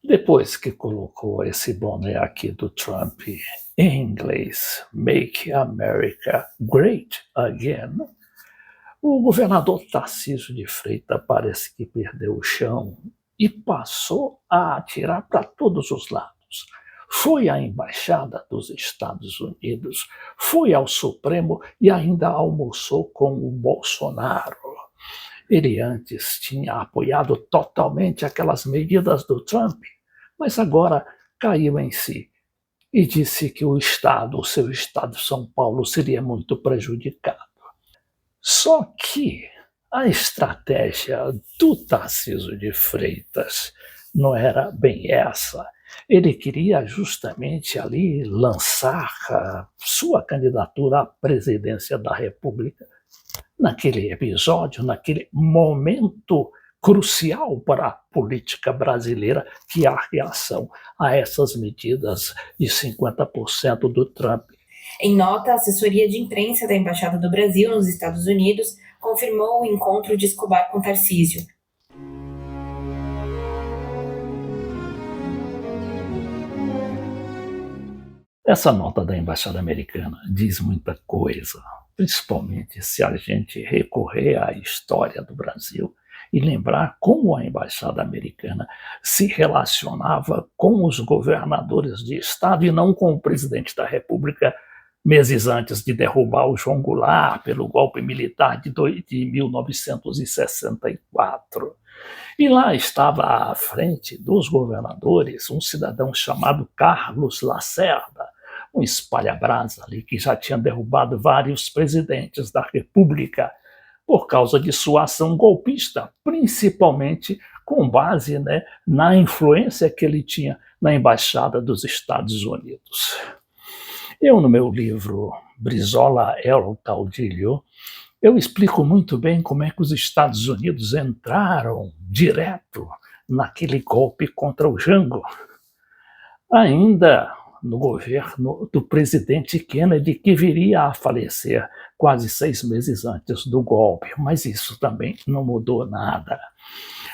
Depois que colocou esse boné aqui do Trump em inglês, Make America Great Again, o governador Tarcísio de Freitas parece que perdeu o chão e passou a atirar para todos os lados. Foi à Embaixada dos Estados Unidos, foi ao Supremo e ainda almoçou com o Bolsonaro. Ele antes tinha apoiado totalmente aquelas medidas do Trump, mas agora caiu em si e disse que o seu estado, São Paulo, seria muito prejudicado. Só que a estratégia do Tarcísio de Freitas não era bem essa. Ele queria justamente ali lançar a sua candidatura à presidência da República naquele episódio, naquele momento crucial para a política brasileira, que é a reação a essas medidas de 50% do Trump. Em nota, a assessoria de imprensa da Embaixada do Brasil nos Estados Unidos confirmou o encontro de Escobar com Tarcísio. Essa nota da Embaixada Americana diz muita coisa, principalmente se a gente recorrer à história do Brasil e lembrar como a Embaixada Americana se relacionava com os governadores de estado e não com o presidente da República meses antes de derrubar o João Goulart pelo golpe militar de 1964. E lá estava à frente dos governadores um cidadão chamado Carlos Lacerda, um espalha-brasa ali que já tinha derrubado vários presidentes da República por causa de sua ação golpista, principalmente com base, na influência que ele tinha na Embaixada dos Estados Unidos. Eu, no meu livro Brizola El Caudillo, eu explico muito bem como é que os Estados Unidos entraram direto naquele golpe contra o Jango, ainda no governo do presidente Kennedy, que viria a falecer quase 6 meses antes do golpe, mas isso também não mudou nada.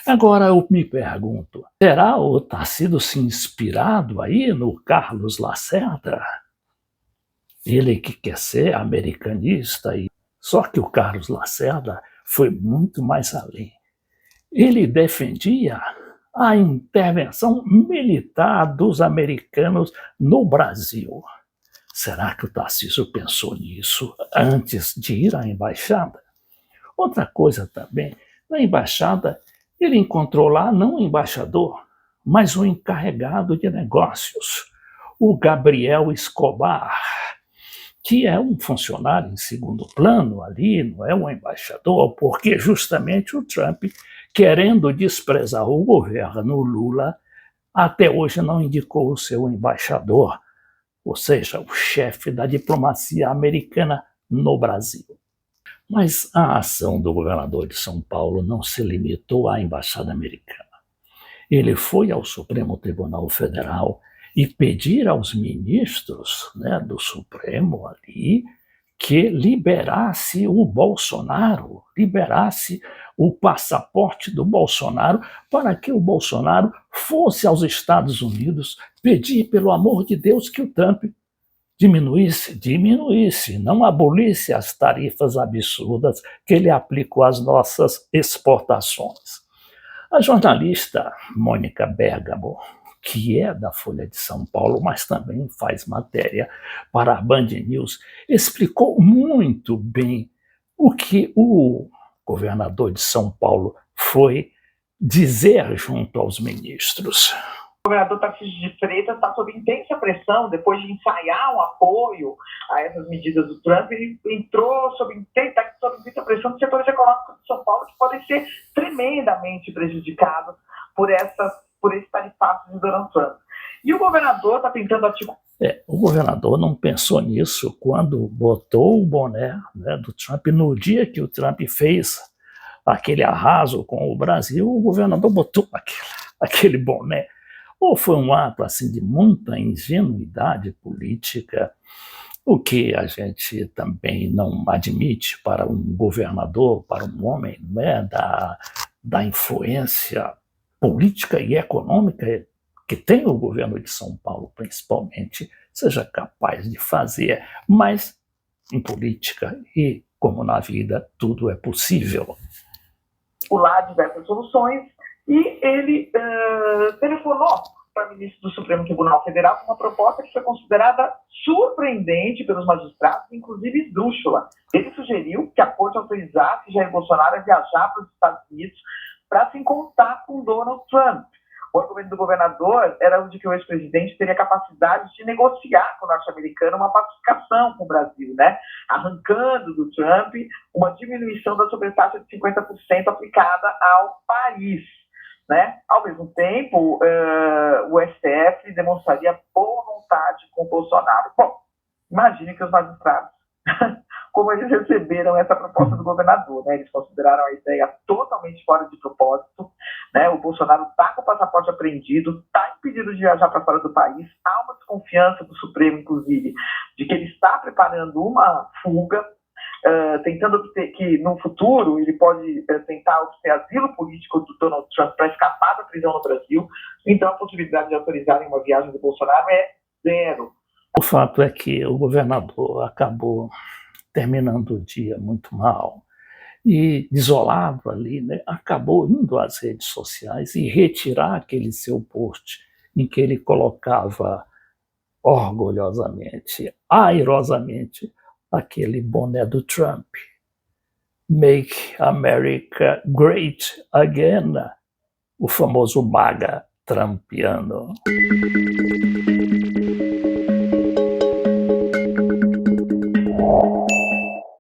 Agora eu me pergunto, terá o Tarcísio se inspirado aí no Carlos Lacerda? Ele que quer ser americanista, só que o Carlos Lacerda foi muito mais além. Ele defendia a intervenção militar dos americanos no Brasil. Será que o Tarcísio pensou nisso antes de ir à embaixada? Outra coisa também, na embaixada ele encontrou lá não um embaixador, mas um encarregado de negócios, o Gabriel Escobar, que é um funcionário em segundo plano ali, não é um embaixador, porque justamente o Trump, querendo desprezar o governo Lula, até hoje não indicou o seu embaixador, ou seja, o chefe da diplomacia americana no Brasil. Mas a ação do governador de São Paulo não se limitou à embaixada americana. Ele foi ao Supremo Tribunal Federal e pedir aos ministros, do Supremo ali que liberasse o Bolsonaro, liberasse o passaporte do Bolsonaro para que o Bolsonaro fosse aos Estados Unidos pedir, pelo amor de Deus, que o Trump diminuísse, não abolisse as tarifas absurdas que ele aplicou às nossas exportações. A jornalista Mônica Bergamo, que é da Folha de São Paulo, mas também faz matéria para a Band News, explicou muito bem o que o governador de São Paulo foi dizer junto aos ministros. O governador Tarcísio de Freitas está sob intensa pressão, depois de ensaiar um apoio a essas medidas do Trump, ele entrou sob intensa pressão dos setores econômicos de São Paulo, que podem ser tremendamente prejudicados por esse tarifaço de Donald Trump. E o governador está tentando ativar. O governador não pensou nisso quando botou o boné do Trump. No dia que o Trump fez aquele arraso com o Brasil, o governador botou aquele boné. Ou foi um ato assim, de muita ingenuidade política, o que a gente também não admite para um governador, para um homem da influência política e econômica que tem o governo de São Paulo, principalmente, seja capaz de fazer. Mas em política e como na vida, tudo é possível. Pular diversas soluções e ele telefonou para o ministro do Supremo Tribunal Federal com uma proposta que foi considerada surpreendente pelos magistrados, inclusive esdrúxula. Ele sugeriu que a corte autorizasse Jair Bolsonaro a viajar para os Estados Unidos para se encontrar com Donald Trump. O argumento do governador era o de que o ex-presidente teria capacidade de negociar com o norte-americano uma pacificação com o Brasil, né? Arrancando do Trump uma diminuição da sobretaxa de 50% aplicada ao país. Né? Ao mesmo tempo, o STF demonstraria boa vontade com o Bolsonaro. Bom, imagine que os magistrados, como eles receberam essa proposta do governador, né? Eles consideraram a ideia totalmente fora de propósito, né? O Bolsonaro está com o passaporte apreendido, está impedido de viajar para fora do país, há uma desconfiança do Supremo, inclusive, de que ele está preparando uma fuga, tentando obter que no futuro ele pode tentar obter asilo político do Donald Trump para escapar da prisão no Brasil. Então a possibilidade de autorizarem uma viagem do Bolsonaro é zero. O fato é que o governador acabou terminando o dia muito mal e, desolado ali, né, acabou indo às redes sociais e retirar aquele seu post em que ele colocava orgulhosamente, airosamente, aquele boné do Trump. Make America Great Again, o famoso MAGA trumpiano.